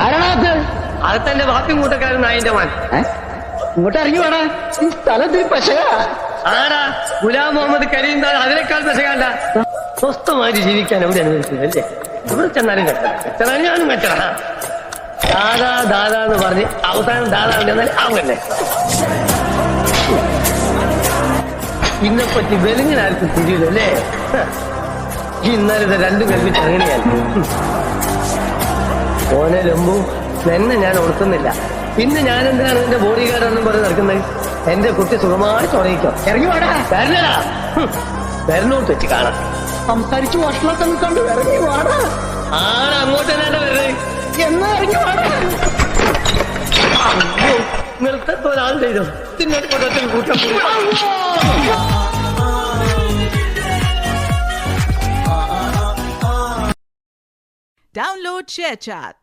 ആരാണത്? അകത്തെന്റെ വാപ്പിയും കൂട്ടക്കാരൻ നായിന്റെ മാൻ. ഇങ്ങോട്ട് ഇറങ്ങി വേണ. ഈ സ്ഥലത്തിൽ പശക ആടാ ഗുലാം മുഹമ്മദ് കരീം ദാൻ അതിനേക്കാൾ പശകാണ്ട. സ്വസ്ഥമായിട്ട് ജീവിക്കാൻ എവിടെ അനുവദിക്കില്ലല്ലേ? ഇവിടെ ചെന്നാലും കെട്ടണം, ഞാനും കെട്ടണം. ദാദാ ദാദാ എന്ന് പറഞ്ഞ് അവസാനം ദാദാ എന്നാൽ ആവല്ലേ. ഇതിനെപ്പറ്റി വെലുങ്ങിനാർക്കും തിരിയില്ലല്ലേ? ഇന്നലത്തെ രണ്ടും കൽപ്പിച്ച് അങ്ങനെയല്ല. ഓനെ ലംബു എന്നെ ഞാൻ ഓർക്കുന്നില്ല. പിന്നെ ഞാൻ എന്തിനാണ് എന്റെ ബോഡി ഗാർഡ് എന്നും പറഞ്ഞ് നടക്കുന്നത്? എന്റെ കുട്ടി സുഖമായിട്ട് ഉറങ്ങിക്കോ. ഇറങ്ങി വാടാ. വരണടാ, വരണോട്ട് വെച്ച് കാണാം. സംസാരിച്ച് വഷളൊക്കെ കണ്ടു ഇറങ്ങി വാടാ. ആടാ അങ്ങോട്ട് തന്നെ വരുന്നത്. എന്നാ ഇറങ്ങി വാടാ. നൃത്തത്തെ ഒരാൾ ചെയ്തു തിന്നോട്ട് കൂട്ടം. Download ShareChat.